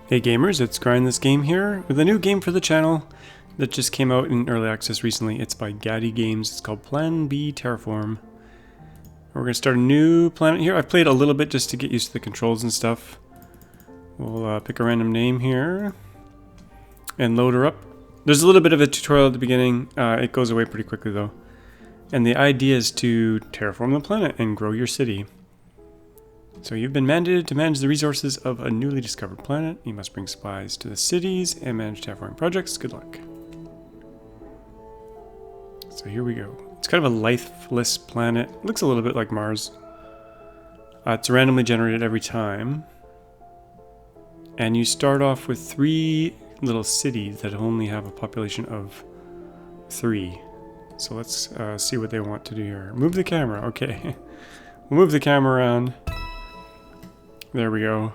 Hey gamers, it's grindthisgame here with a new game for the channel that just came out in early access recently. It's by Gaddy Games. It's called Plan B Terraform. We're going to start a new planet here. I've played a little bit just to get used to the controls and stuff. We'll pick a random name here and load her up. There's a little bit of a tutorial at the beginning. It goes away pretty quickly though. And the idea is to terraform the planet and grow your city. So you've been mandated to manage the resources of a newly discovered planet. You must bring supplies to the cities and manage terraforming projects. Good luck. So here we go. It's kind of a lifeless planet. It looks a little bit like Mars. It's randomly generated every time. And you start off with 3 little cities that only have a population of 3. So let's see what they want to do here. Move the camera. Okay. We'll move the camera around. There we go.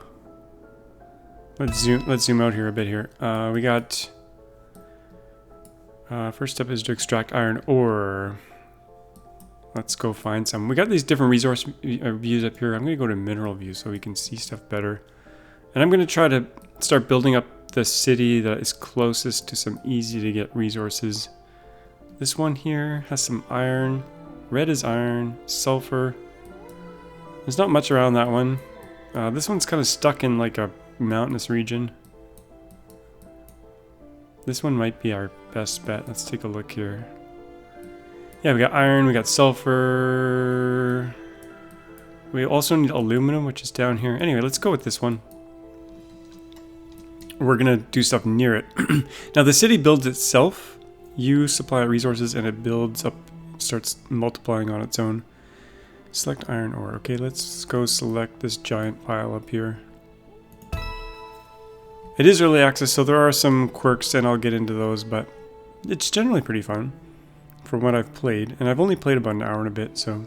Let's zoom out here a bit here. We got first step is to extract iron ore. Let's go find some. We got these different resource views up here. I'm going to go to mineral view so we can see stuff better. And I'm going to try to start building up the city that is closest to some easy to get resources. This one here has some iron. Red is iron. Sulfur. There's not much around that one. This one's kind of stuck in like a mountainous region. This one might be our best bet. Let's take a look here. Yeah, we got iron, we got sulfur. We also need aluminum, which is down here. Anyway, let's go with this one. We're gonna do stuff near it. Now the city builds itself. You supply resources and it builds up, starts multiplying on its own. Select iron ore. Okay, let's go select this giant pile up here. It is early access, so there are some quirks, and I'll get into those, but it's generally pretty fun from what I've played. And I've only played about an hour and a bit, so...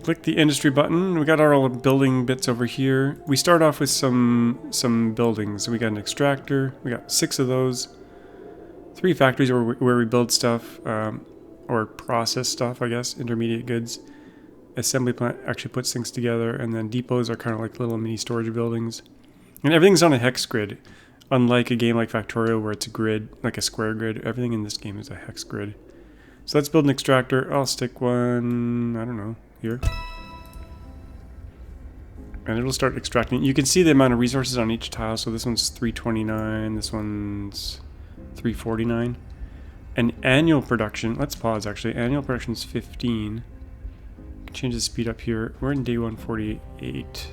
Click the industry button. We got our building bits over here. We start off with some buildings. We got an extractor. We got 6 of those. 3 factories where we build stuff. Or process stuff, I guess, intermediate goods. Assembly plant actually puts things together, and then depots are kind of like little mini storage buildings. And everything's on a hex grid, unlike a game like Factorio where it's a grid, like a square grid. Everything in this game is a hex grid. So let's build an extractor. I'll stick one, I don't know, here. And it'll start extracting. You can see the amount of resources on each tile. So this one's 329, this one's 349. And annual production, let's pause actually, annual production is 15. Change the speed up here. We're in day 148.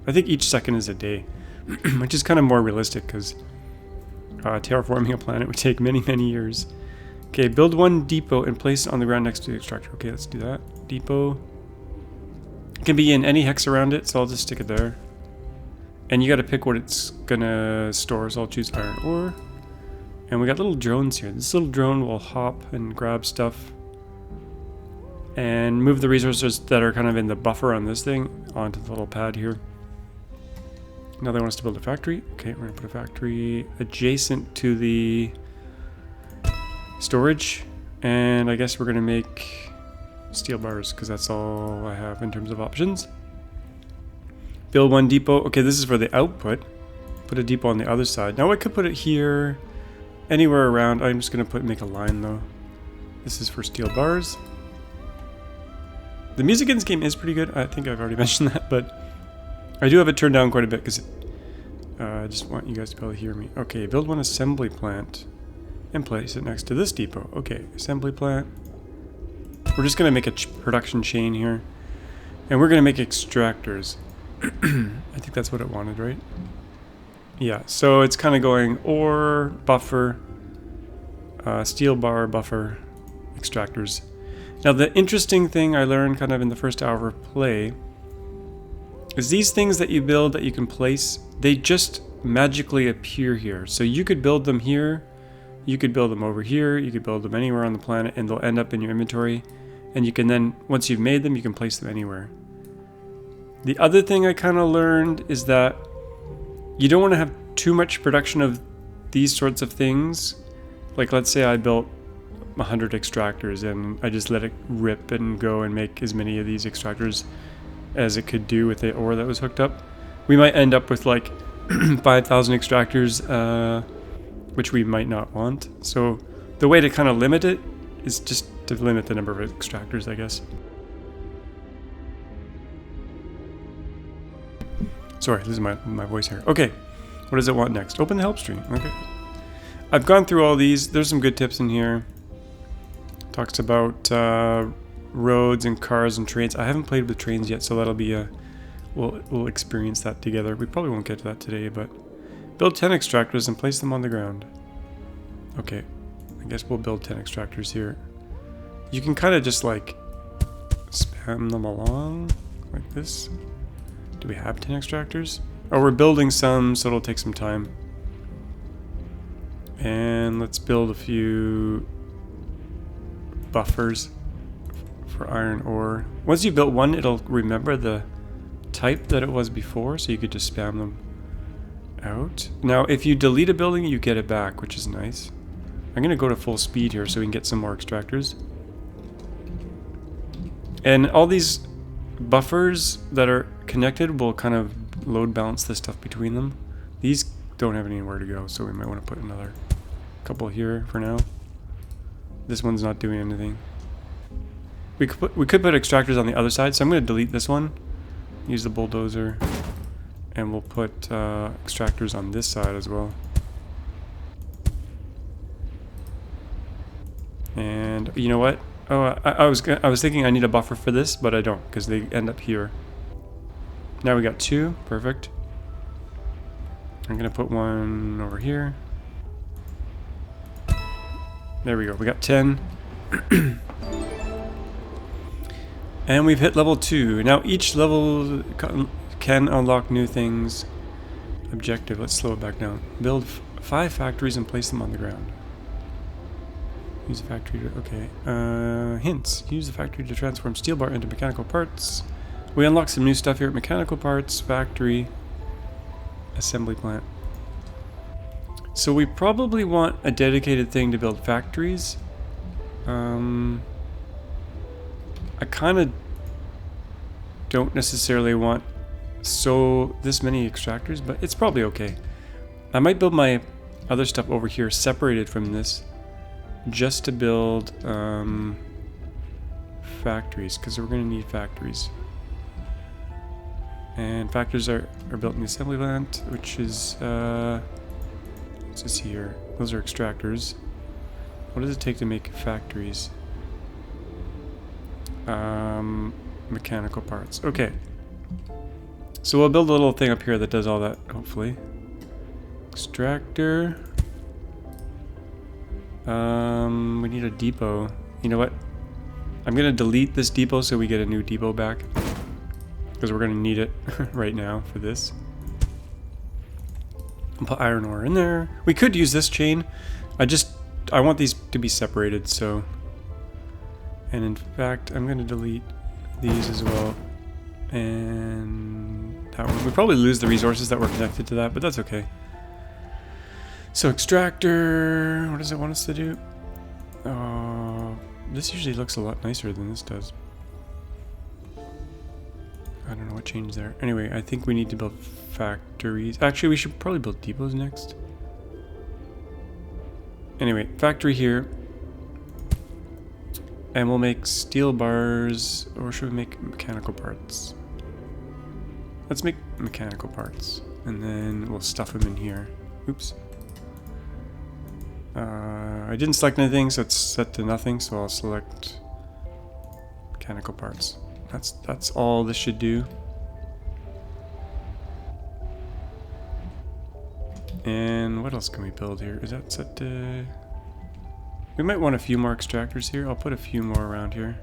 I think each second is a day, which is kind of more realistic because terraforming a planet would take many, many years. Okay, build 1 depot and place it on the ground next to the extractor. Okay, let's do that. Depot. It can be in any hex around it, so I'll just stick it there. And you got to pick what it's gonna store, so I'll choose iron ore. And we got little drones here. This little drone will hop and grab stuff and move the resources that are kind of in the buffer on this thing onto the little pad here. Now they want us to build a factory. Okay, we're gonna put a factory adjacent to the storage. And I guess we're gonna make steel bars because that's all I have in terms of options. Build 1 depot. Okay, this is for the output. Put a depot on the other side. Now I could put it here. Anywhere around. I'm just going to make a line though. This is for steel bars. The music in this game is pretty good. I think I've already mentioned that, but I do have it turned down quite a bit because I just want you guys to be able to hear me. Okay, build 1 assembly plant and place it next to this depot. Okay, assembly plant. We're just going to make a production chain here. And we're going to make extractors. I think that's what it wanted, right? Yeah, so it's kind of going ore, buffer, steel bar, buffer, extractors. Now the interesting thing I learned kind of in the first hour of play is these things that you build that you can place, they just magically appear here. So you could build them here, you could build them over here, you could build them anywhere on the planet and they'll end up in your inventory. And you can then, once you've made them, you can place them anywhere. The other thing I kind of learned is that you don't want to have too much production of these sorts of things. Like let's say I built 100 extractors and I just let it rip and go and make as many of these extractors as it could do with the ore that was hooked up. We might end up with like 5,000 extractors, which we might not want. So the way to kind of limit it is just to limit the number of extractors, I guess. Sorry, losing my voice here. Okay, what does it want next? Open the help screen. Okay. I've gone through all these. There's some good tips in here. Talks about roads and cars and trains. I haven't played with trains yet, so that'll be a... We'll experience that together. We probably won't get to that today, but... Build 10 extractors and place them on the ground. Okay, I guess we'll build 10 extractors here. You can kind of just like spam them along like this. Do we have 10 extractors? Oh, we're building some, so it'll take some time. And let's build a few buffers for iron ore. Once you built one, it'll remember the type that it was before, so you could just spam them out. Now, if you delete a building, you get it back, which is nice. I'm going to go to full speed here so we can get some more extractors. And all these buffers that are connected will kind of load balance the stuff between them. These don't have anywhere to go, so we might want to put another couple here for now. This one's not doing anything. We could put extractors on the other side, so I'm going to delete this one. Use the bulldozer. And we'll put extractors on this side as well. And you know what? Oh, I was thinking I need a buffer for this, but I don't, because they end up here. Now we got 2. Perfect. I'm gonna put one over here. There we go. We got 10. And we've hit level 2. Now each level can unlock new things. Objective. Let's slow it back down. Build 5 factories and place them on the ground. Use a factory to... Okay. Hints. Use the factory to transform steel bar into mechanical parts. We unlock some new stuff here. Mechanical parts, factory, assembly plant. So we probably want a dedicated thing to build factories. I kind of don't necessarily want this many extractors, but it's probably okay. I might build my other stuff over here separated from this just to build factories, because we're going to need factories. And factories are built in the assembly plant, which is what's this here? Those are extractors. What does it take to make factories? Mechanical parts. Okay. So we'll build a little thing up here that does all that, hopefully. Extractor. We need a depot. You know what? I'm gonna delete this depot so we get a new depot back, because we're gonna need it right now for this. I'll put iron ore in there. We could use this chain. I want these to be separated, so... And in fact, I'm gonna delete these as well. And that one. We probably lose the resources that were connected to that, but that's okay. So extractor, what does it want us to do? This usually looks a lot nicer than this does. I don't know what changed there. Anyway, I think we need to build factories. Actually, we should probably build depots next. Anyway, factory here. And we'll make steel bars, or should we make mechanical parts? Let's make mechanical parts, and then we'll stuff them in here. Oops. I didn't select anything, so it's set to nothing, so I'll select mechanical parts. That's all this should do. And what else can we build here? Is that set to... We might want a few more extractors here. I'll put a few more around here.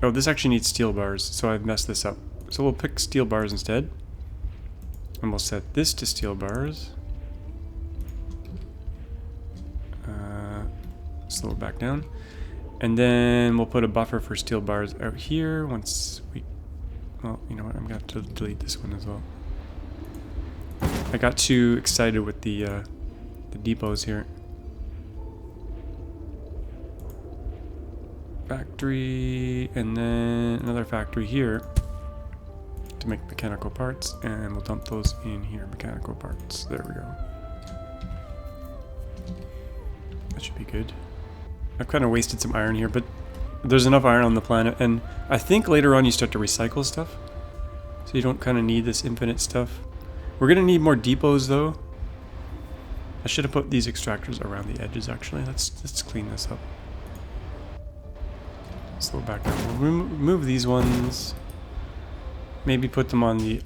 Oh, this actually needs steel bars, so I've messed this up. So we'll pick steel bars instead. And we'll set this to steel bars. Slow it back down. And then we'll put a buffer for steel bars out here once we... Well, you know what? I'm going to have to delete this one as well. I got too excited with the depots here. Factory, and then another factory here. to make mechanical parts, and we'll dump those in here. Mechanical parts. There we go. That should be good. I've kind of wasted some iron here, but there's enough iron on the planet, and I think later on you start to recycle stuff, so you don't kind of need this infinite stuff. We're gonna need more depots though. I should have put these extractors around the edges actually. Let's clean this up. Slow back down. We'll remove these ones. Maybe put them on the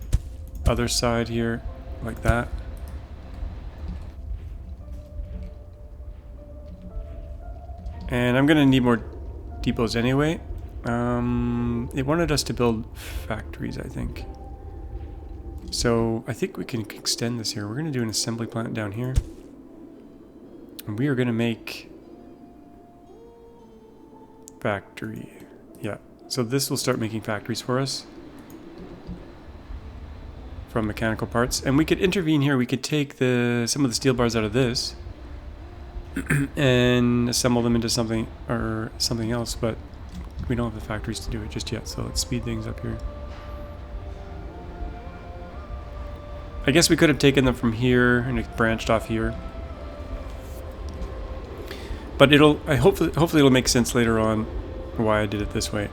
other side here, like that. And I'm gonna need more depots anyway. They wanted us to build factories, I think. So I think we can extend this here. We're gonna do an assembly plant down here. And we are gonna make factory. Yeah. So this will start making factories for us from mechanical parts. And we could intervene here. We could take some of the steel bars out of this and assemble them into something else, but we don't have the factories to do it just yet, so let's speed things up here. I guess we could have taken them from here and it branched off here, but hopefully it'll make sense later on why I did it this way.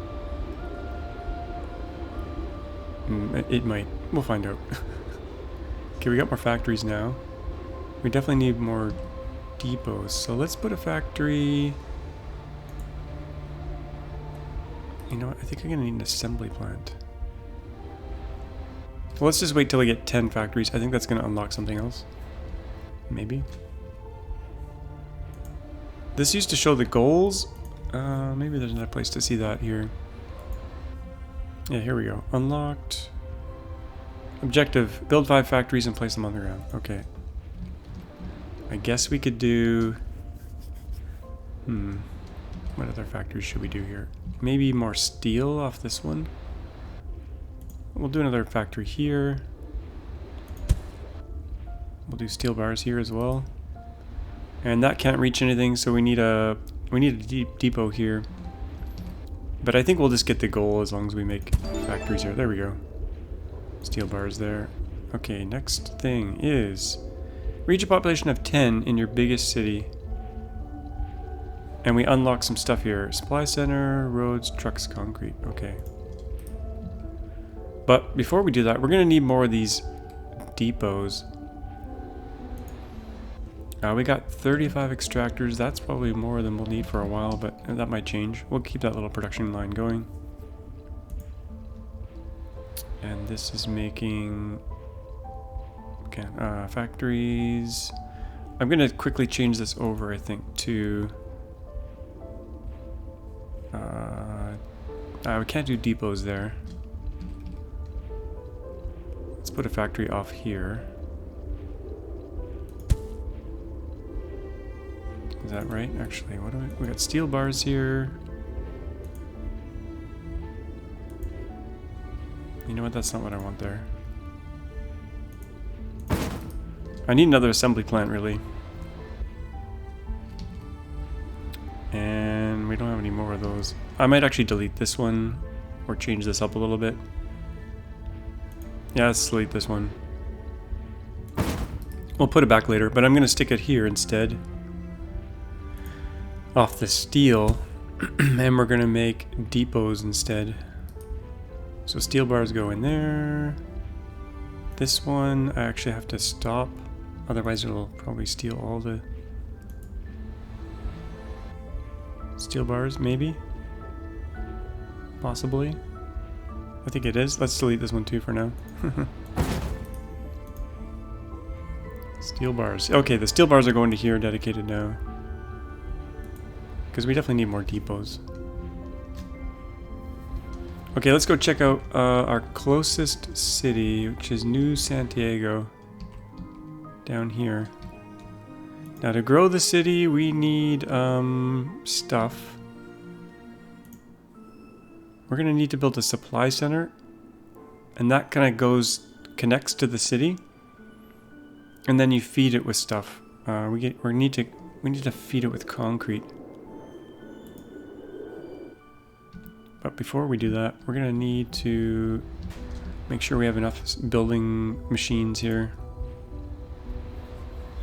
It might. We'll find out. Okay, we got more factories now. We definitely need more depots, so let's put a factory. You know what? I think I'm gonna need an assembly plant. Well, let's just wait till we get 10 factories. I think that's gonna unlock something else. Maybe. This used to show the goals. Maybe there's another place to see that here. Yeah, here we go. Unlocked. Objective: build 5 factories and place them on the ground. Okay. I guess we could do... What other factories should we do here? Maybe more steel off this one. We'll do another factory here. We'll do steel bars here as well. And that can't reach anything, so we need a depot here. But I think we'll just get the goal as long as we make factories here. There we go. Steel bars there. Okay, next thing is reach a population of 10 in your biggest city. And we unlock some stuff here. Supply center, roads, trucks, concrete. Okay. But before we do that, we're going to need more of these depots. We got 35 extractors. That's probably more than we'll need for a while, but that might change. We'll keep that little production line going. And this is making factories. I'm going to quickly change this over, I think, to... we can't do depots there. Let's put a factory off here. Is that right? Actually, what do we got steel bars here. You know what? That's not what I want there. I need another assembly plant, really. And we don't have any more of those. I might actually delete this one or change this up a little bit. Yeah, let's delete this one. We'll put it back later, but I'm going to stick it here instead. Off the steel. And we're going to make depots instead. So steel bars go in there. This one I actually have to stop. Otherwise it'll probably steal all the steel bars, maybe? Possibly? I think it is. Let's delete this one too for now. Steel bars. Okay, the steel bars are going to here, dedicated now. Because we definitely need more depots. Okay, let's go check out our closest city, which is New Santiago. Down here. Now to grow the city, we need stuff. We're going to need to build a supply center. And that kind of connects to the city. And then you feed it with stuff. We need to feed it with concrete. But before we do that, we're going to need to Make sure we have enough building machines here.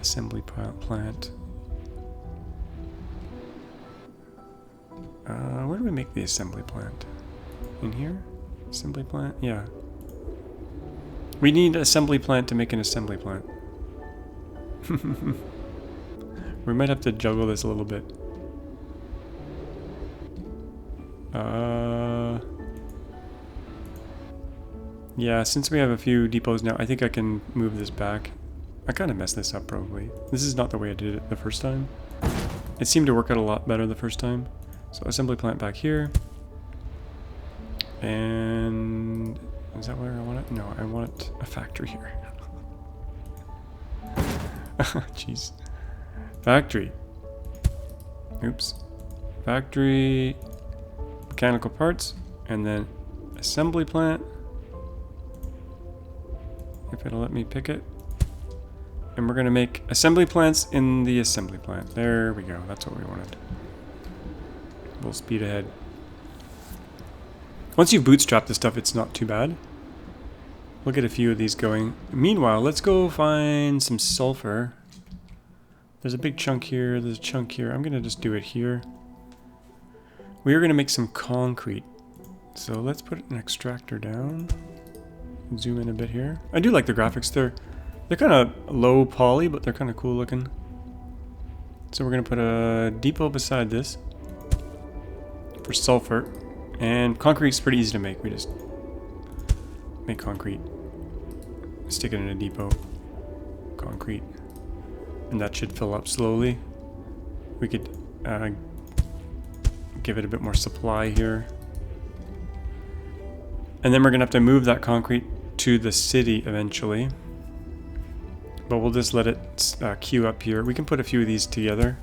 Assembly plant. Where do we make the assembly plant? In here? Assembly plant? Yeah. We need an assembly plant to make an assembly plant. We might have to juggle this a little bit. Yeah, since we have a few depots now, I think I can move this back. I kind of messed this up probably. This is not the way I did it the first time. It seemed to work out a lot better the first time. So assembly plant back here. And is that where I want it? No, I want a factory here. Jeez. Factory. Oops. Factory. Mechanical parts. And then assembly plant. If it'll let me pick it. And we're going to make assembly plants in the assembly plant. There we go. That's what we wanted. We'll speed ahead. Once you've bootstrapped this stuff, it's not too bad. We'll get a few of these going. Meanwhile, let's go find some sulfur. There's a big chunk here. There's a chunk here. I'm going to just do it here. We are going to make some concrete. So let's put an extractor down. Zoom in a bit here. I do like the graphics. They're kind of low poly, but they're kind of cool looking. So we're going to put a depot beside this for sulfur. And concrete's pretty easy to make. We just make concrete, stick it in a depot, concrete, and that should fill up slowly. We could give it a bit more supply here. And then we're going to have to move that concrete to the city eventually. But we'll just let it queue up here. We can put a few of these together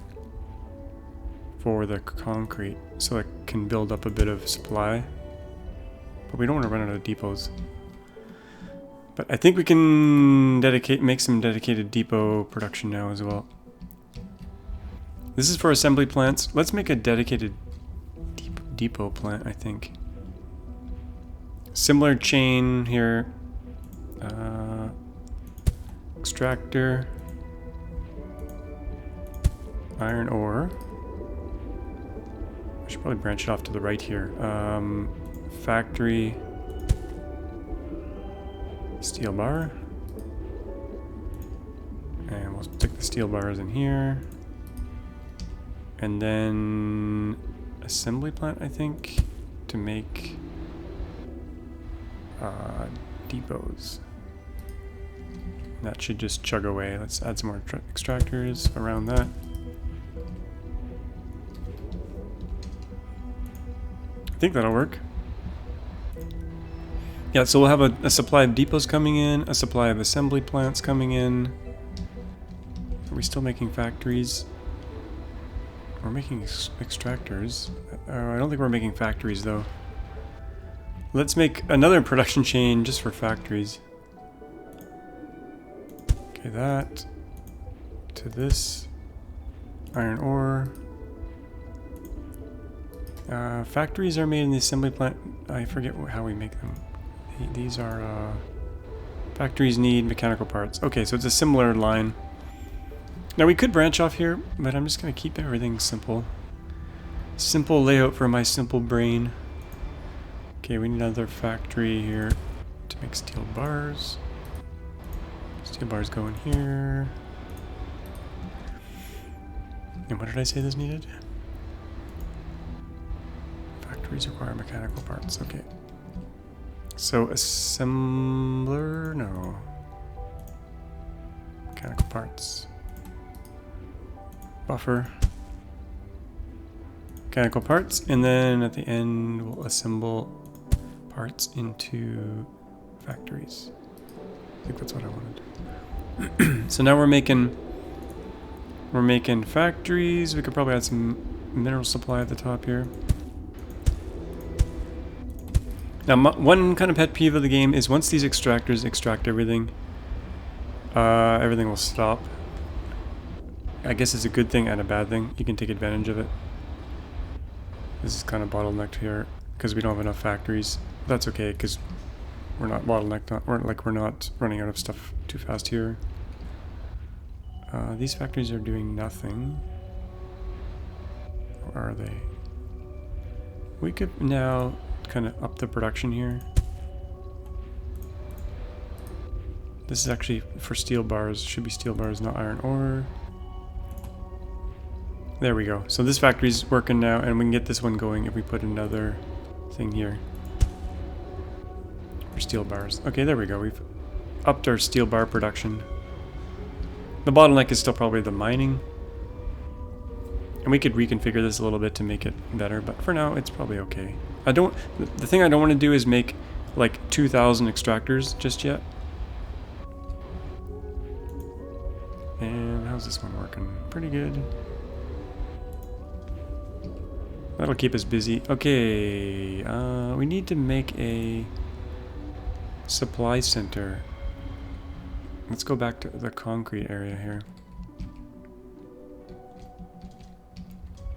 for the concrete so it can build up a bit of supply. But we don't want to run out of depots. But I think we can make some dedicated depot production now as well. This is for assembly plants. Let's make a dedicated depot plant, I think. Similar chain here. Extractor. Iron ore. I should probably branch it off to the right here. Factory. Steel bar. And we'll stick the steel bars in here. And then assembly plant, I think, to make depots. That should just chug away. Let's add some more extractors around that. I think that'll work. Yeah, so we'll have a supply of depots coming in, a supply of assembly plants coming in. Are we still making factories? We're making extractors. I don't think we're making factories though. Let's make another production chain just for factories. Okay, that to this iron ore. Factories are made in the assembly plant. I forget how we make them. These are factories need mechanical parts. Okay, so it's a similar line. Now we could branch off here, but I'm just going to keep everything simple. Simple layout for my simple brain. Okay, we need another factory here to make steel bars. Steel bars go in here. And what did I say this needed? Factories require mechanical parts. Okay. So assembler, no. Mechanical parts. Buffer. Mechanical parts, and then at the end we'll assemble parts into factories. I think that's what I wanted. So now we're making factories. We could probably add some mineral supply at the top here. Now, one kind of pet peeve of the game is once these extractors extract everything, everything will stop. I guess it's a good thing and a bad thing. You can take advantage of it. This is kind of bottlenecked here because we don't have enough factories. That's okay because we're not bottlenecked, we're not running out of stuff too fast here. These factories are doing nothing. Or are they? We could now kind of up the production here. This is actually for steel bars. Should be steel bars, not iron ore. There we go. So this factory's working now, and we can get this one going if we put another thing here. For steel bars. Okay, there we go. We've upped our steel bar production. The bottleneck is still probably the mining. And we could reconfigure this a little bit to make it better, but for now it's probably okay. The thing I don't want to do is make like 2,000 extractors just yet. And how's this one working? Pretty good. That'll keep us busy. Okay, we need to make a supply center. Let's go back to the concrete area here.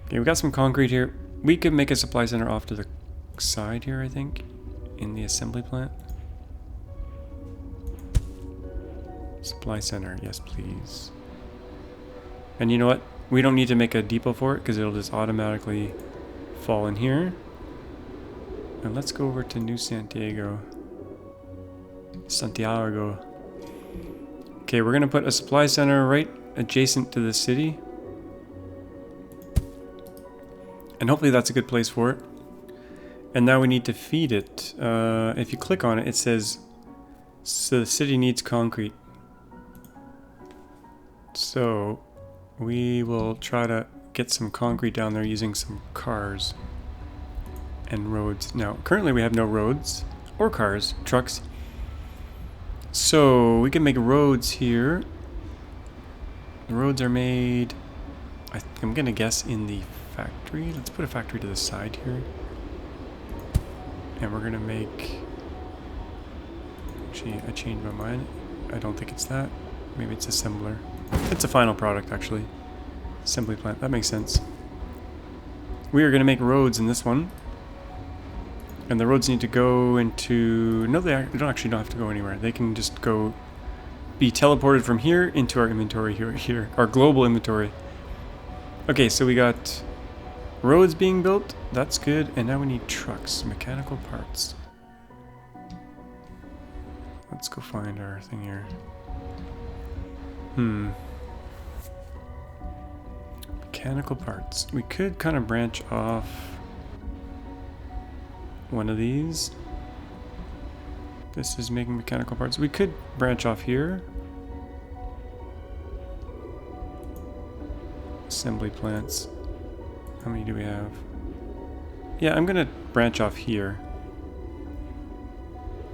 Okay, we got some concrete here. We could make a supply center off to the side here, I think, in the assembly plant. Supply center, yes please. And you know what? We don't need to make a depot for it because it'll just automatically fall in here. And let's go over to New Santiago. Okay, we're gonna put a supply center right adjacent to the city. And hopefully that's a good place for it. And now we need to feed it. If you click on it, it says, so the city needs concrete. So we will try to get some concrete down there using some cars and roads. Now, currently we have no roads or cars, trucks. So we can make roads here. The roads are made, I'm gonna guess, in the factory. Let's put a factory to the side here. And we're gonna make, actually I changed my mind. I don't think it's that. Maybe it's assembler. It's a final product actually. Assembly plant, that makes sense. We are gonna make roads in this one. And the roads need to go into, no they don't actually have to go anywhere. They can just go, be teleported from here into our inventory here, our global inventory. Okay, so we got roads being built, that's good, and now we need trucks, mechanical parts. Let's go find our thing here. Mechanical parts. We could kind of branch off one of these. This is making mechanical parts. We could branch off here. Assembly plants. How many do we have? Yeah, I'm gonna branch off here.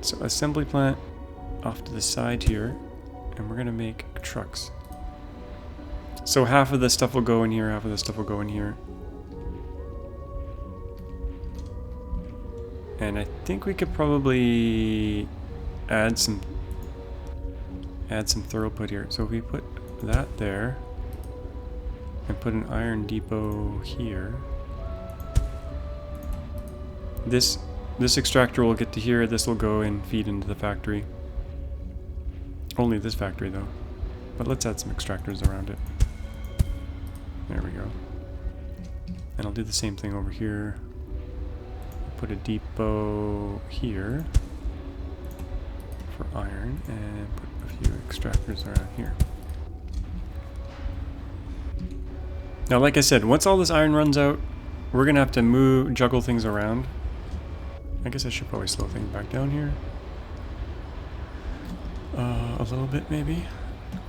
So assembly plant off to the side here, and we're gonna make trucks. So half of the stuff will go in here, half of the stuff will go in here. And I think we could probably add some throughput here. So if we put that there and put an iron depot here, this extractor will get to here, this will go and feed into the factory. Only this factory though. But let's add some extractors around it. There we go. And I'll do the same thing over here. Put a depot here for iron and put a few extractors around here. Now, like I said, once all this iron runs out, we're gonna have to juggle things around. I guess I should probably slow things back down here. A little bit maybe.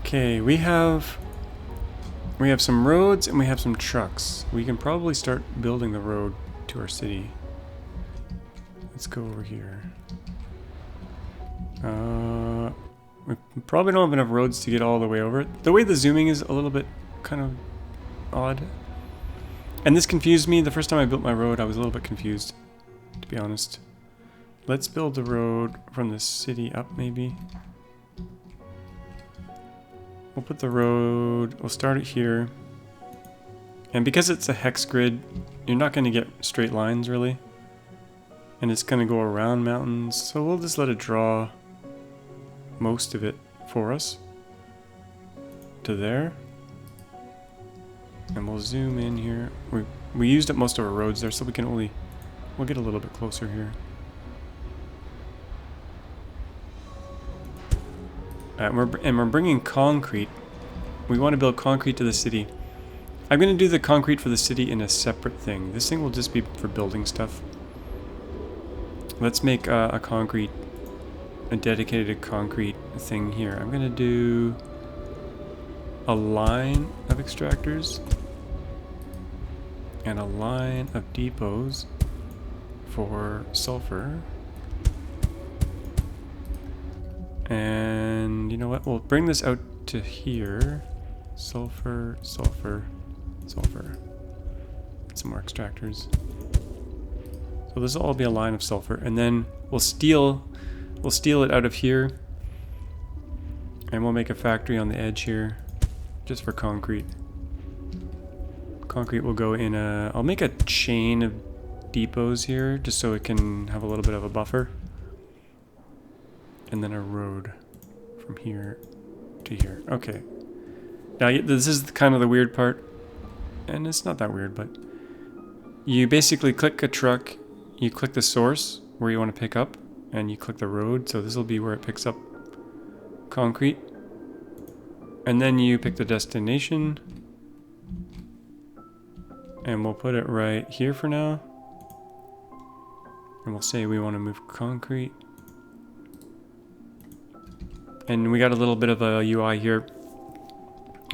Okay, we have some roads and we have some trucks. We can probably start building the road to our city. Let's go over here. We probably don't have enough roads to get all the way over it. The way the zooming is a little bit kind of odd. And this confused me. The first time I built my road, I was a little bit confused, to be honest. Let's build the road from the city up, maybe. We'll put the road, we'll start it here. And because it's a hex grid, you're not going to get straight lines, really. And it's going to go around mountains, so we'll just let it draw most of it for us to there. And we'll zoom in here. We used up most of our roads there, so we can only... We'll get a little bit closer here. And we're bringing concrete. We want to build concrete to the city. I'm going to do the concrete for the city in a separate thing. This thing will just be for building stuff. Let's make a dedicated concrete thing here. I'm going to do a line of extractors and a line of depots for sulfur. And you know what? We'll bring this out to here. Sulfur, sulfur, sulfur. Some more extractors. So this will all be a line of sulfur, and then we'll steal it out of here, and we'll make a factory on the edge here, just for concrete. Concrete will go in a... I'll make a chain of depots here, just so it can have a little bit of a buffer. And then a road from here to here. Okay. Now this is kind of the weird part, and it's not that weird, but you basically click a truck, you click the source where you want to pick up, and you click the road, so this will be where it picks up concrete. And then you pick the destination, and we'll put it right here for now. And we'll say we want to move concrete. And we got a little bit of a UI here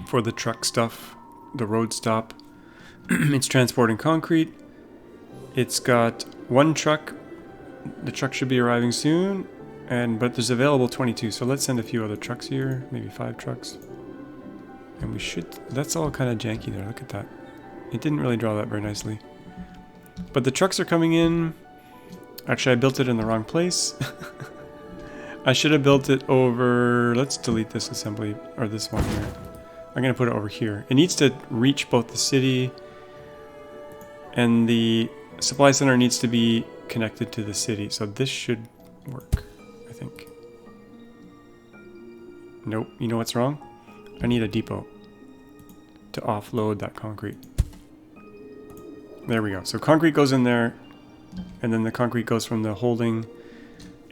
for the truck stuff, the road stop. It's transporting concrete. It's got one truck. The truck should be arriving soon, but there's available 22. So let's send a few other trucks here, maybe 5 trucks. And we should... That's all kind of janky there. Look at that. It didn't really draw that very nicely. But the trucks are coming in. Actually, I built it in the wrong place. I should have built it over... Let's delete this assembly, or this one here. I'm going to put it over here. It needs to reach both the city, and the supply center needs to be connected to the city. So this should work, I think. Nope. You know what's wrong? I need a depot to offload that concrete. There we go. So concrete goes in there, and then the concrete goes from the holding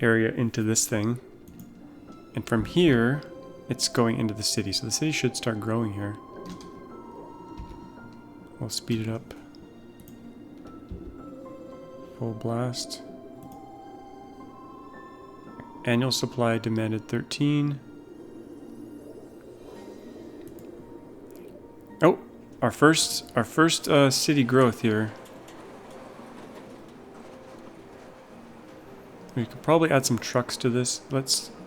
area into this thing. And from here, it's going into the city. So the city should start growing here. We'll speed it up. Full blast. Annual supply demanded 13. Oh, our first city growth here. We could probably add some trucks to this.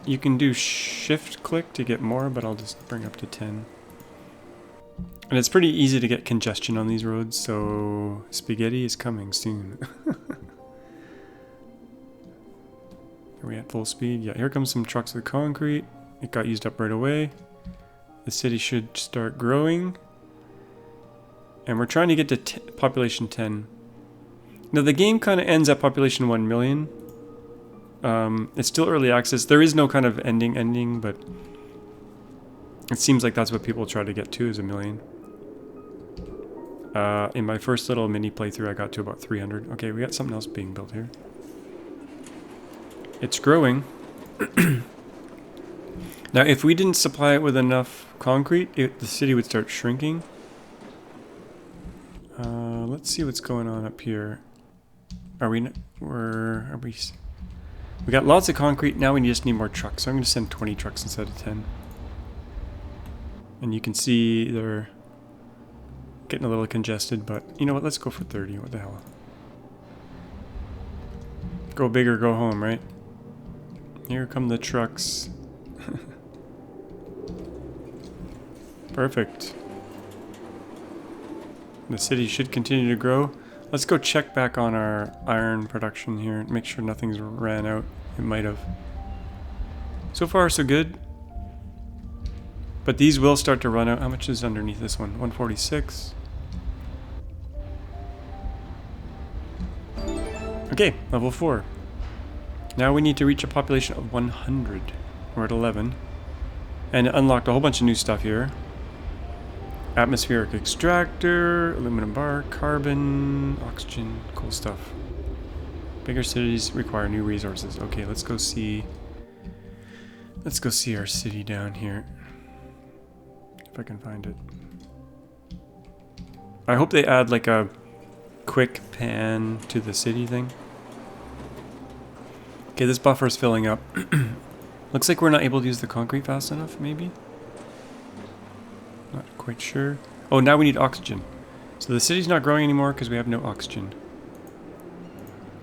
You can do shift click to get more, but I'll just bring up to 10. And it's pretty easy to get congestion on these roads, so spaghetti is coming soon. Are we at full speed? Yeah, here comes some trucks with concrete. It got used up right away. The city should start growing. And we're trying to get to population 10. Now the game kind of ends at population 1 million. It's still early access. There is no kind of ending, but it seems like that's what people try to get to, is 1 million. In my first little mini playthrough, I got to about 300. Okay, we got something else being built here. It's growing. Now, if we didn't supply it with enough concrete, the city would start shrinking. Let's see what's going on up here. We got lots of concrete, now we just need more trucks. So I'm going to send 20 trucks instead of 10. And you can see they're getting a little congested, but you know what, let's go for 30, what the hell. Go big or go home, right? Here come the trucks. Perfect. The city should continue to grow. Let's go check back on our iron production here and make sure nothing's ran out. It might have. So far, so good. But these will start to run out. How much is underneath this one? 146. Okay, level 4. Now we need to reach a population of 100. We're at 11. And it unlocked a whole bunch of new stuff here. Atmospheric extractor, aluminum bar, carbon, oxygen, cool stuff. Bigger cities require new resources. Okay, let's go see our city down here. If I can find it. I hope they add like a quick pan to the city thing. Okay, this buffer is filling up. Looks like we're not able to use the concrete fast enough, maybe? Not quite sure. Oh, now we need oxygen. So the city's not growing anymore because we have no oxygen.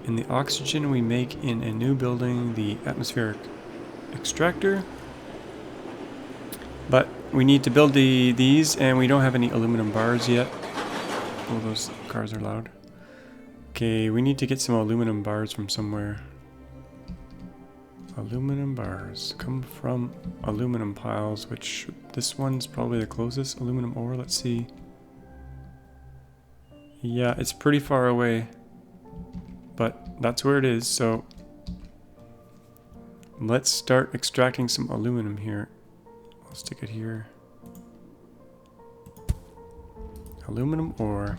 And the oxygen we make in a new building, the atmospheric extractor. But we need to build these, and we don't have any aluminum bars yet. Oh, those cars are loud. Okay, we need to get some aluminum bars from somewhere. Aluminum bars come from aluminum piles, which this one's probably the closest. Aluminum ore, let's see. Yeah, it's pretty far away, but that's where it is. So let's start extracting some aluminum here. I'll stick it here. Aluminum ore.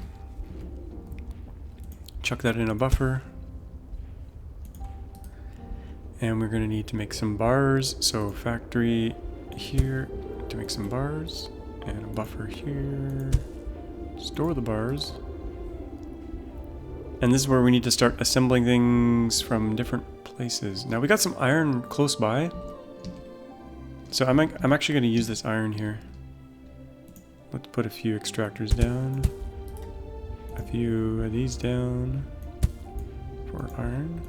Chuck that in a buffer. And we're going to need to make some bars. So factory here to make some bars. And a buffer here. Store the bars. And this is where we need to start assembling things from different places. Now we got some iron close by. So I'm actually going to use this iron here. Let's put a few extractors down. A few of these down for iron.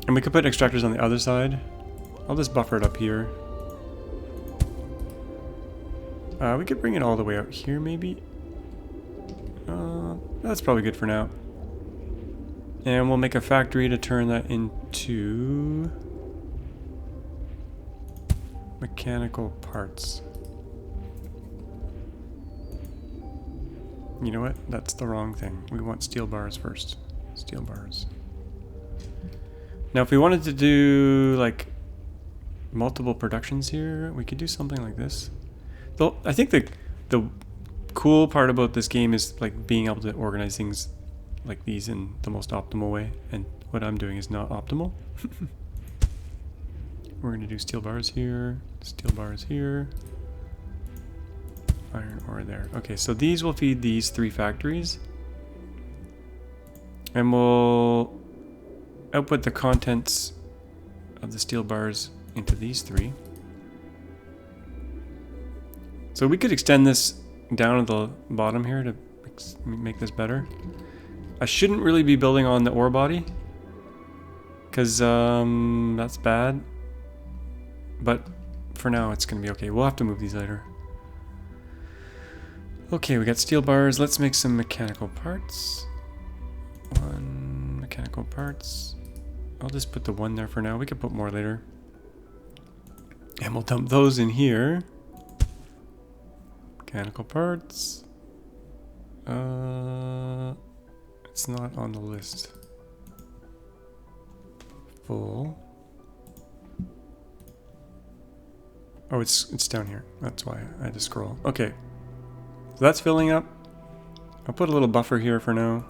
And we could put extractors on the other side. I'll just buffer it up here. We could bring it all the way out here, maybe. That's probably good for now. And we'll make a factory to turn that into mechanical parts. You know what? That's the wrong thing. We want steel bars first. Steel bars. Now, if we wanted to do like multiple productions here, we could do something like this. Though I think the cool part about this game is like being able to organize things like these in the most optimal way, and what I'm doing is not optimal. We're going to do steel bars here, iron ore there. Okay, so these will feed these 3 factories, and we'll output the contents of the steel bars into these 3. So we could extend this down at the bottom here to make this better. I shouldn't really be building on the ore body, because that's bad. But for now it's going to be okay. We'll have to move these later. Okay, we got steel bars. Let's make some mechanical parts. 1 mechanical parts. I'll just put the 1 there for now. We can put more later. And we'll dump those in here. Mechanical parts. It's not on the list. Full. Oh, it's down here. That's why I had to scroll. Okay. So that's filling up. I'll put a little buffer here for now.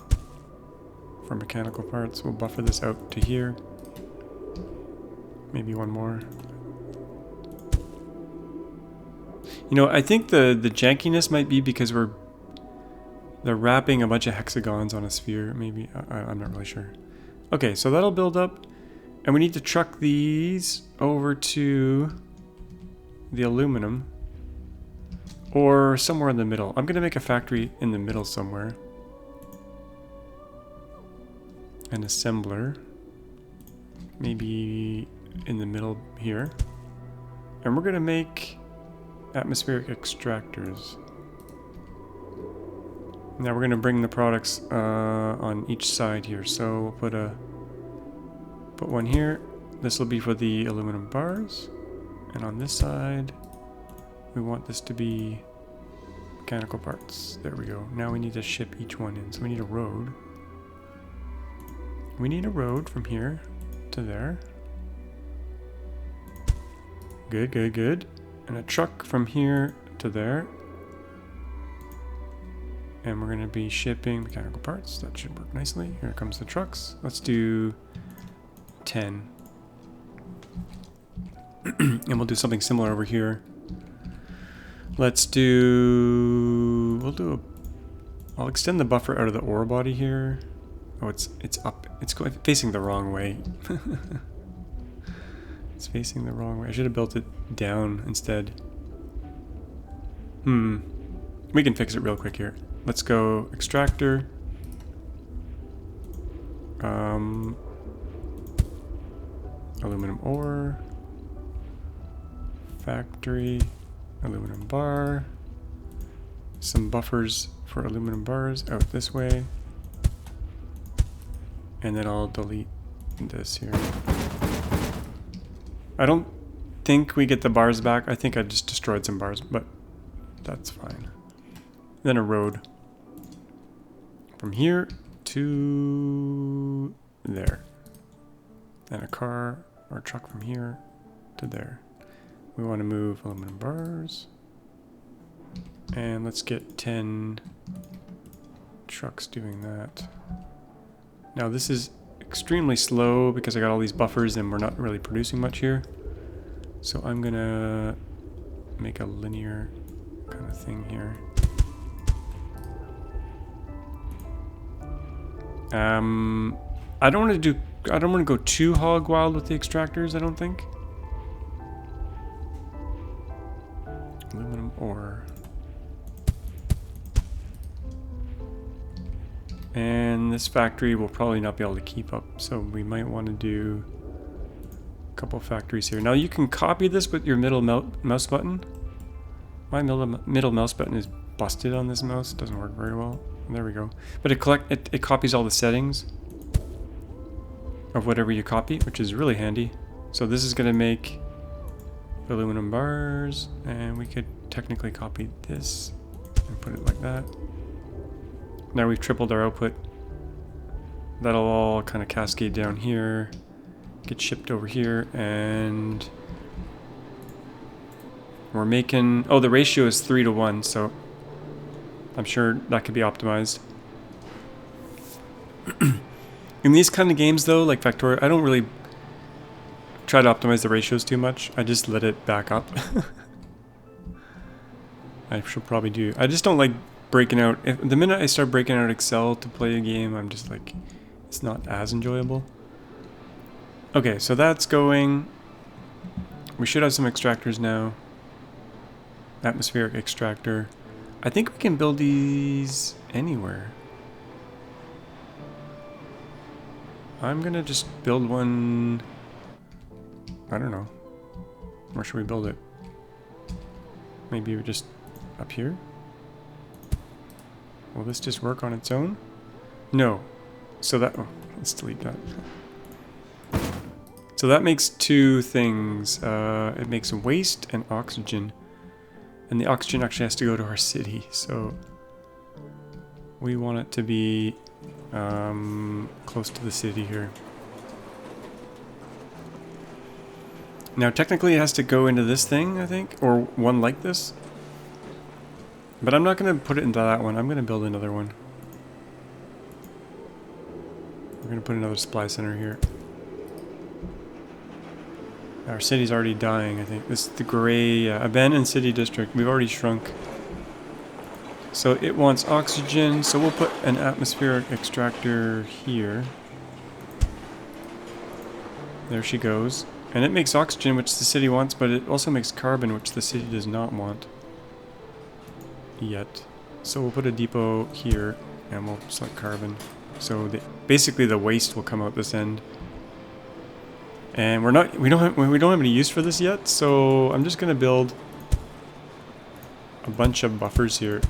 For mechanical parts. We'll buffer this out to here. Maybe 1 more. You know, I think the jankiness might be because they're wrapping a bunch of hexagons on a sphere. Maybe. I'm not really sure. Okay, so that'll build up. And we need to truck these over to the aluminum. Or somewhere in the middle. I'm going to make a factory in the middle somewhere. An assembler. Maybe in the middle here. And we're going to make atmospheric extractors. Now we're going to bring the products on each side here. So we'll put 1 here. This will be for the aluminum bars. And on this side, we want this to be Mechanical parts. There we go. Now we need to ship each one in. So we need a road. We need a road from here to there. Good, good, good. And a truck from here to there. And we're going to be shipping mechanical parts. That should work nicely. Here comes the trucks. Let's do 10. And we'll do something similar over here. Let's do... I'll extend the buffer out of the ore body here. Oh, it's up. It's facing the wrong way. It's facing the wrong way. I should have built it down instead. We can fix it real quick here. Let's go extractor. Aluminum ore. Factory. Aluminum bar. Some buffers for aluminum bars out this way. And then I'll delete this here. I don't think we get the bars back. I think I just destroyed some bars, but that's fine. Then a road. From here to there. And a car or truck from here to there. We want to move aluminum bars. And let's get 10 trucks doing that. Now this is extremely slow because I got all these buffers and we're not really producing much here. So I'm gonna make a linear kind of thing here. I don't want to go too hog wild with the extractors, I don't think. Aluminum ore. And this factory will probably not be able to keep up, so we might want to do a couple factories here. Now you can copy this with your middle mouse button. My middle mouse button is busted on this mouse. It doesn't work very well. There we go. But it copies all the settings of whatever you copy, which is really handy. So this is going to make aluminum bars, and we could technically copy this and put it like that. Now we've tripled our output. That'll all kind of cascade down here, get shipped over here, and we're making... Oh, the ratio is 3 to 1, so I'm sure that could be optimized. In these kind of games, though, like Factorio, I don't really try to optimize the ratios too much. I just let it back up. I should probably do. I just don't like breaking out. The minute I start breaking out Excel to play a game, I'm just like, it's not as enjoyable. Okay, so that's going. We should have some extractors now. Atmospheric extractor. I think we can build these anywhere. I'm gonna just build one. I don't know. Where should we build it? Maybe just up here? Will this just work on its own? No. So that... Oh, let's delete that. So that makes two things. It makes waste and oxygen. And the oxygen actually has to go to our city. So we want it to be close to the city here. Now technically it has to go into this thing, I think. Or one like this. But I'm not going to put it into that one. I'm going to build another one. We're going to put another supply center here. Our city's already dying, I think. This is the gray abandoned city district. We've already shrunk. So it wants oxygen. So we'll put an atmospheric extractor here. There she goes. And it makes oxygen, which the city wants, but it also makes carbon, which the city does not want. Yet. So we'll put a depot here and we'll select carbon. So basically the waste will come out this end. And we don't have any use for this yet, so I'm just gonna build a bunch of buffers here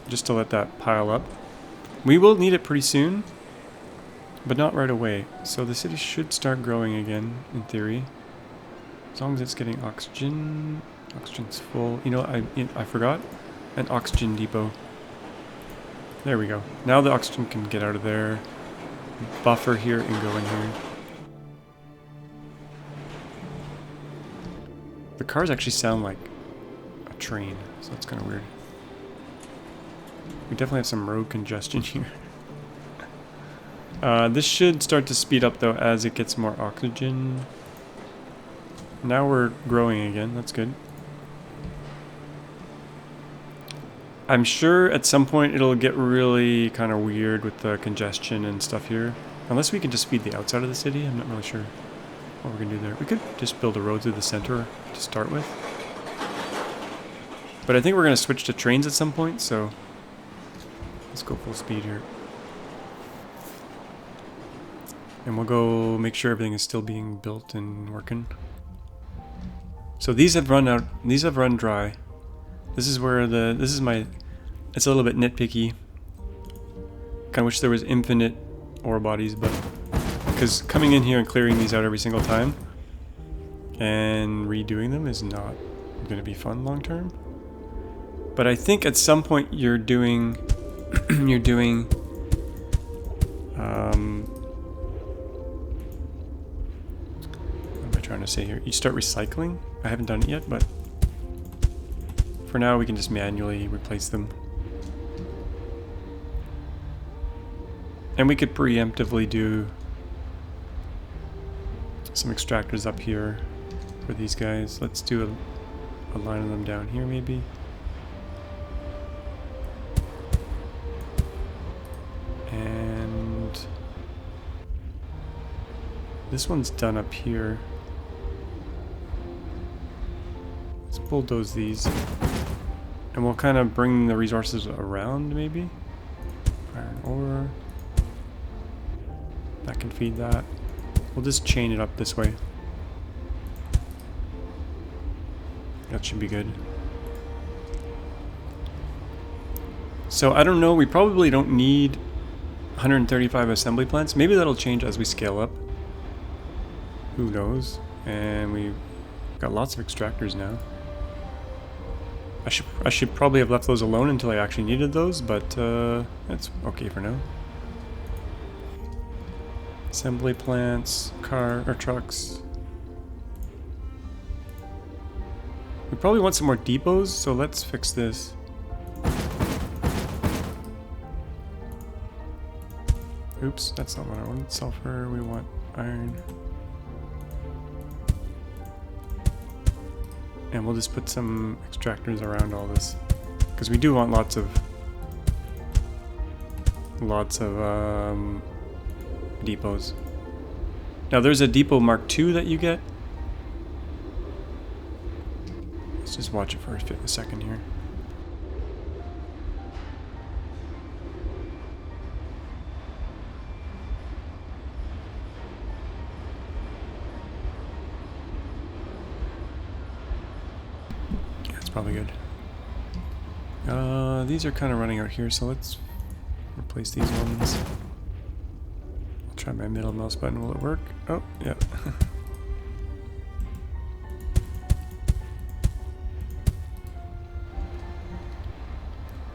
just to let that pile up. We will need it pretty soon, but not right away. So the city should start growing again in theory. As long as it's getting oxygen. Oxygen's full. You know, I forgot. an oxygen depot. There we go. Now the oxygen can get out of there. Buffer here and go in here. The cars actually sound like a train, so that's kind of weird. We definitely have some road congestion here. This should start to speed up though as it gets more oxygen. Now we're growing again, that's good. I'm sure at some point it'll get really kind of weird with the congestion and stuff here. Unless we can just feed the outside of the city, I'm not really sure what we're going to do there. We could just build a road through the center to start with. But I think we're going to switch to trains at some point, so let's go full speed here. And we'll go make sure everything is still being built and working. So these have run out, these have run dry. This is where this is my, it's a little bit nitpicky. Kind of wish there was infinite ore bodies, but because coming in here and clearing these out every single time and redoing them is not going to be fun long term. But I think at some point you're doing, what am I trying to say here? You start recycling. I haven't done it yet, but for now, we can just manually replace them. And we could preemptively do some extractors up here for these guys. Let's do a line of them down here, maybe. And this one's done up here. Let's bulldoze these. And we'll kind of bring the resources around, maybe. Iron ore. That can feed that. We'll just chain it up this way. That should be good. So I don't know, we probably don't need 135 assembly plants. Maybe that'll change as we scale up. Who knows? And we've got lots of extractors now. I should probably have left those alone until I actually needed those, but that's okay for now. Assembly plants, trucks. We probably want some more depots, so let's fix this. Oops, that's not what I wanted. Sulfur, we want iron. And we'll just put some extractors around all this, because we do want lots of depots. Now there's a depot Mark II that you get. Let's just watch it for a second here. Probably good. These are kind of running out here, so let's replace these ones. I'll try my middle mouse button. Will it work? Oh, yeah.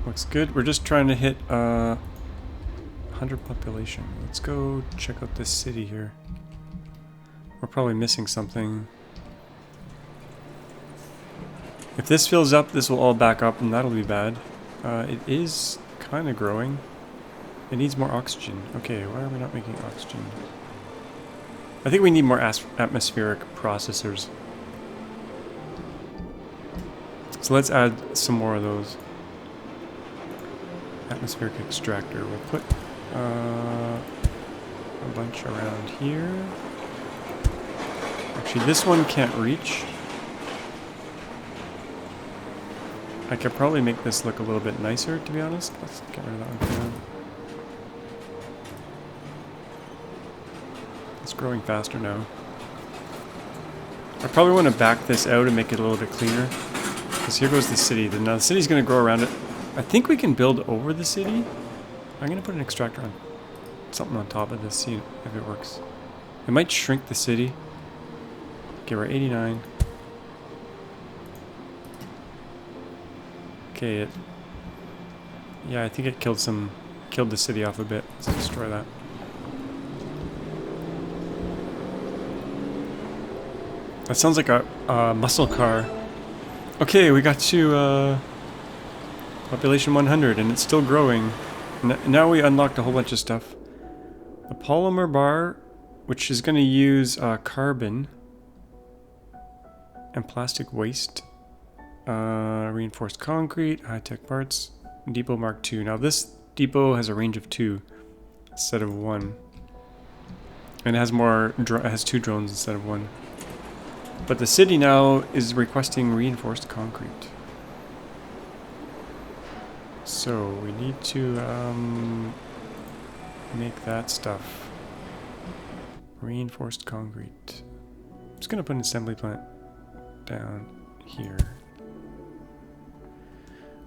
Looks good. We're just trying to hit 100 population. Let's go check out this city here. We're probably missing something. If this fills up, this will all back up, and that'll be bad. It is kind of growing. It needs more oxygen. Okay, why are we not making oxygen? I think we need more atmospheric processors. So let's add some more of those. Atmospheric extractor. We'll put a bunch around here. Actually, this one can't reach. I could probably make this look a little bit nicer, to be honest. Let's get rid of that one for now. It's growing faster now. I probably want to back this out and make it a little bit cleaner. Because here goes the city. Now the city's going to grow around it. I think we can build over the city. I'm going to put an extractor on something on top of this, see if it works. It might shrink the city. Okay, we're 89. Okay, Yeah, I think it killed the city off a bit. Let's destroy that. That sounds like a muscle car. Okay, we got to population 100, and it's still growing. Now we unlocked a whole bunch of stuff. A polymer bar, which is going to use carbon and plastic waste. Reinforced concrete, high-tech parts, depot mark 2. Now this depot has a range of 2 instead of 1. And it has it has 2 drones instead of 1. But the city now is requesting reinforced concrete. So we need to make that stuff. Reinforced concrete. I'm just gonna put an assembly plant down here.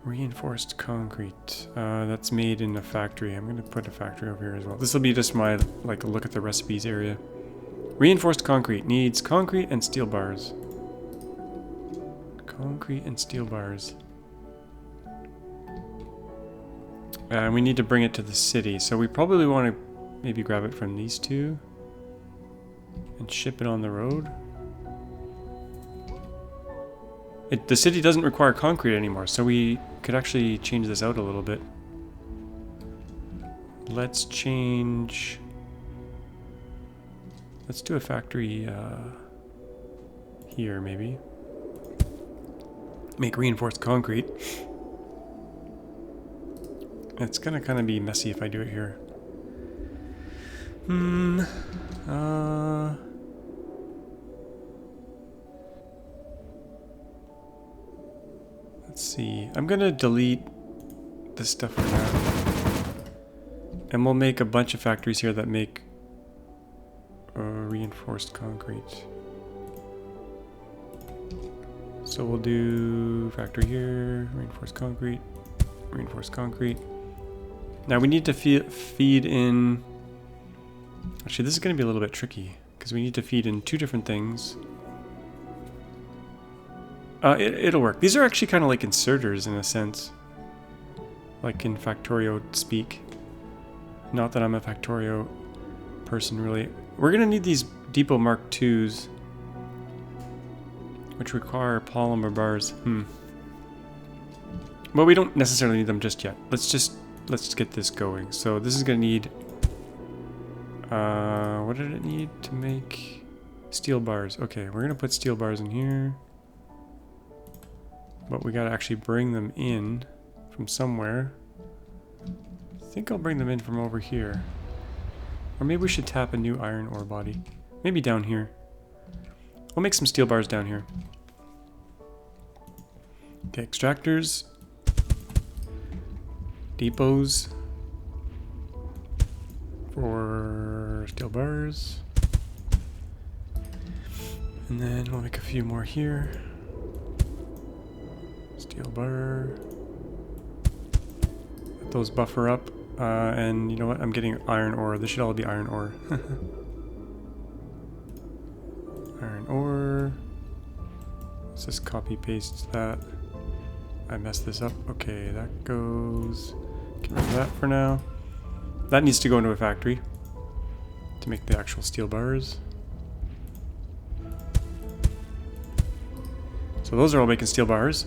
Reinforced concrete. That's made in a factory. I'm gonna put a factory over here as well. This will be just my like look at the recipes area. Reinforced concrete needs concrete and steel bars. Concrete and steel bars. And we need to bring it to the city, so we probably want to maybe grab it from these two and ship it on the road. The city doesn't require concrete anymore, so we could actually change this out a little bit. Let's change... Let's do a factory here, maybe. Make reinforced concrete. It's gonna kind of be messy if I do it here. Let's see. I'm gonna delete this stuff for now. And we'll make a bunch of factories here that make reinforced concrete. So we'll do factory here, reinforced concrete, reinforced concrete. Now we need to feed in... Actually, this is going to be a little bit tricky, because we need to feed in 2 different things. It'll work. These are actually kind of like inserters in a sense. Like in Factorio speak. Not that I'm a Factorio person, really. We're going to need these Depot Mark IIs, which require polymer bars. Well, we don't necessarily need them just yet. Let's get this going. So this is going to need... what did it need to make? Steel bars. Okay, we're going to put steel bars in here. But we got to actually bring them in from somewhere. I think I'll bring them in from over here. Or maybe we should tap a new iron ore body. Maybe down here. We'll make some steel bars down here. Okay, extractors. Depots. For steel bars. And then we'll make a few more here. Steel bar. Let those buffer up. And you know what? I'm getting iron ore. This should all be iron ore. Iron ore. Let's just copy paste that. I messed this up. Okay, that goes. Get rid of that for now. That needs to go into a factory to make the actual steel bars. So those are all making steel bars.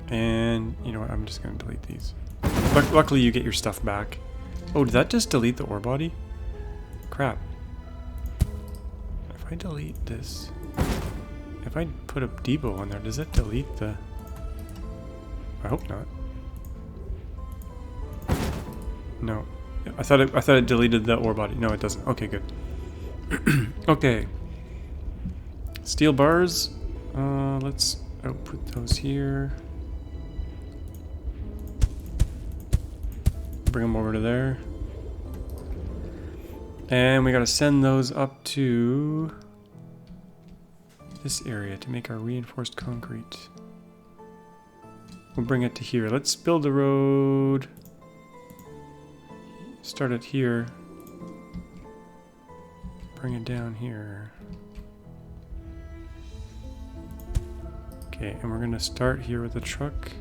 And you know what? I'm just going to delete these. Luckily you get your stuff back. Oh, did that just delete the ore body? Crap. If I delete this... If I put a depot on there, does that delete the... I hope not. No. I thought it deleted the ore body. No, it doesn't. Okay, good. Okay. Steel bars. Let's output those here. Bring them over to there. And we gotta send those up to this area to make our reinforced concrete. We'll bring it to here. Let's build a road. Start it here. Bring it down here. Okay, and we're gonna start here with a truck.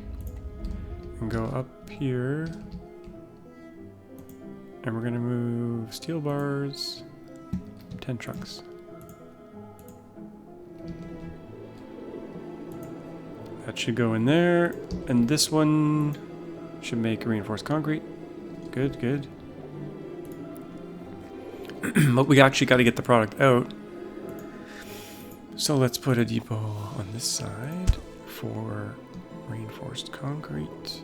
And go up here. And we're gonna move steel bars. 10 trucks. That should go in there. And this one should make reinforced concrete. Good, good. But we actually got to get the product out. So let's put a depot on this side for reinforced concrete.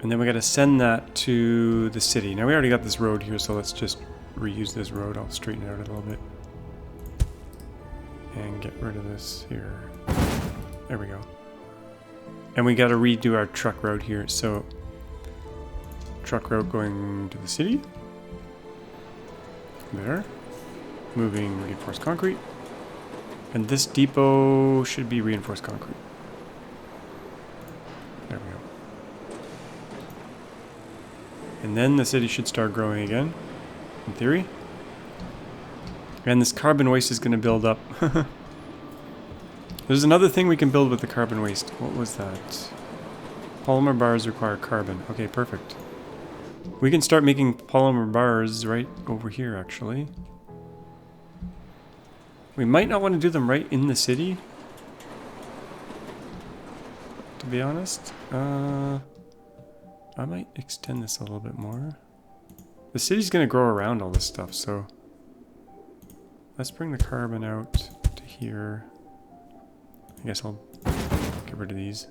And then we got to send that to the city. Now we already got this road here, so let's just reuse this road. I'll straighten it out a little bit. And get rid of this here. There we go. And we got to redo our truck route here. So truck route going to the city. There. Moving reinforced concrete. And this depot should be reinforced concrete. There we go. And then the city should start growing again, in theory. And this carbon waste is going to build up. There's another thing we can build with the carbon waste. What was that? Polymer bars require carbon. Okay, perfect. We can start making polymer bars right over here, actually. We might not want to do them right in the city, to be honest. I might extend this a little bit more. The city's going to grow around all this stuff, so let's bring the carbon out to here. I guess I'll get rid of these.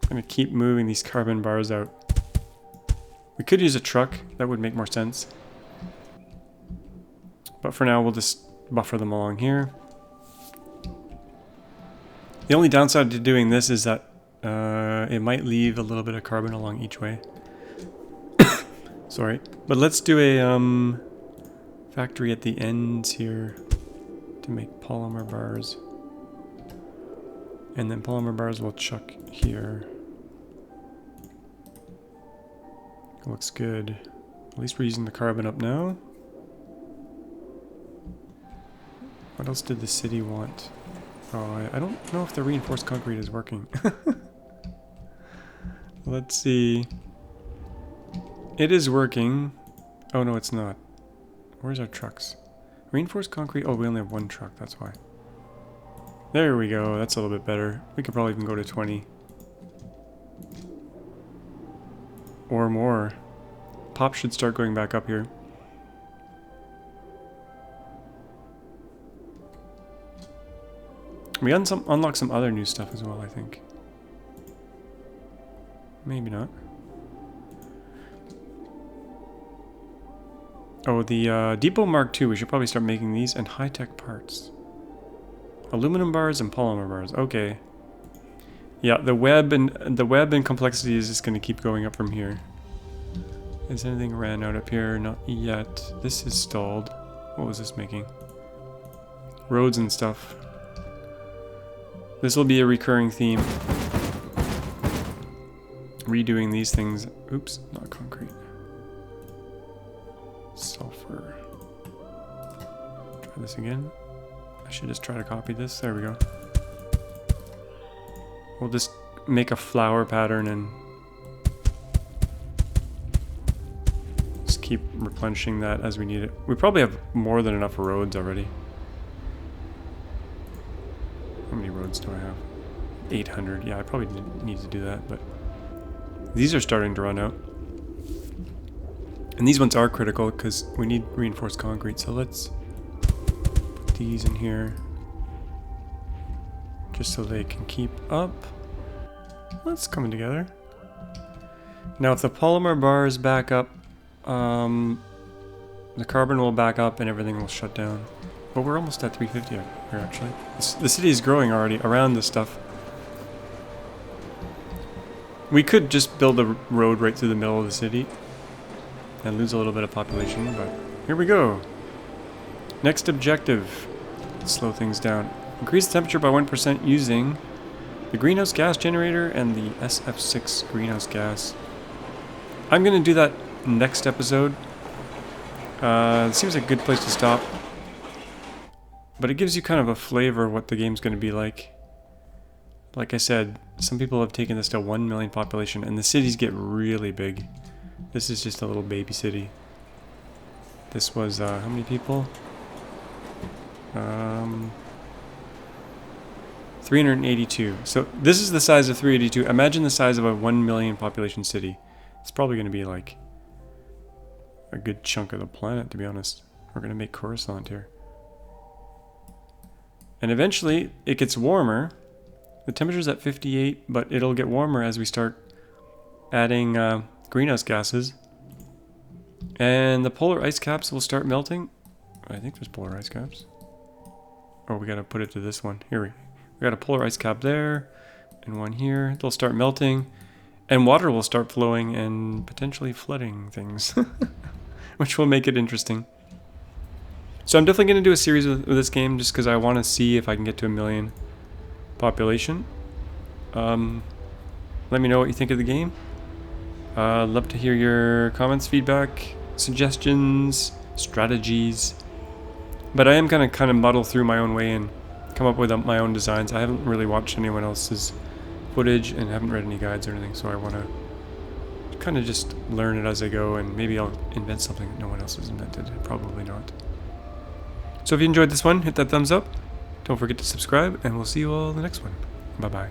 I'm going to keep moving these carbon bars out. We could use a truck. That would make more sense. But for now, we'll just buffer them along here. The only downside to doing this is that it might leave a little bit of carbon along each way. Sorry. But let's do a factory at the ends here to make polymer bars. And then polymer bars we'll chuck here. Looks good. At least we're using the carbon up now. What else did the city want? Oh, I don't know if the reinforced concrete is working. Let's see. It is working. Oh no, it's not. Where's our trucks? Reinforced concrete. Oh, we only have one truck, that's why. There we go, that's a little bit better. We could probably even go to 20. Or more. Pop should start going back up here. We unlock some other new stuff as well, I think. Maybe not. Oh, the Depot Mark II. We should probably start making these and high-tech parts. Aluminum bars and polymer bars. Okay. Yeah, the web and complexity is just going to keep going up from here. Is anything ran out up here? Not yet. This is stalled. What was this making? Roads and stuff. This will be a recurring theme. Redoing these things. Oops, not concrete. Sulfur. Try this again. I should just try to copy this. There we go. We'll just make a flower pattern and just keep replenishing that as we need it. We probably have more than enough roads already. How many roads do I have? 800. Yeah, I probably need to do that, but these are starting to run out. And these ones are critical because we need reinforced concrete. So let's put these in here just so they can keep up. That's coming together. Now if the polymer bars back up, the carbon will back up and everything will shut down. But we're almost at 350 here actually. The city is growing already around this stuff. We could just build a road right through the middle of the city and lose a little bit of population, but here we go. Next objective. Let's slow things down. Increase the temperature by 1% using the greenhouse gas generator and the SF6 greenhouse gas. I'm going to do that next episode. It seems like a good place to stop. But it gives you kind of a flavor of what the game's going to be like. Like I said, some people have taken this to 1 million population, and the cities get really big. This is just a little baby city. This was, how many people? 382. So this is the size of 382. Imagine the size of a 1 million population city. It's probably going to be like a good chunk of the planet, to be honest. We're going to make Coruscant here. And eventually it gets warmer. The temperature's at 58, but it'll get warmer as we start adding greenhouse gases. And the polar ice caps will start melting. I think there's polar ice caps. Oh, we gotta put it to this one. Here we got a polar ice cap there, and one here. They'll start melting, and water will start flowing and potentially flooding things, which will make it interesting. So I'm definitely gonna do a series with this game just because I want to see if I can get to 1 million population. Let me know what you think of the game. I'd love to hear your comments, feedback, suggestions, strategies. But I am gonna kind of muddle through my own way and come up with my own designs. I haven't really watched anyone else's footage and haven't read any guides or anything, so I want to kind of just learn it as I go, and maybe I'll invent something that no one else has invented. Probably not. So if you enjoyed this one, hit that thumbs up. Don't forget to subscribe, and we'll see you all in the next one. Bye-bye.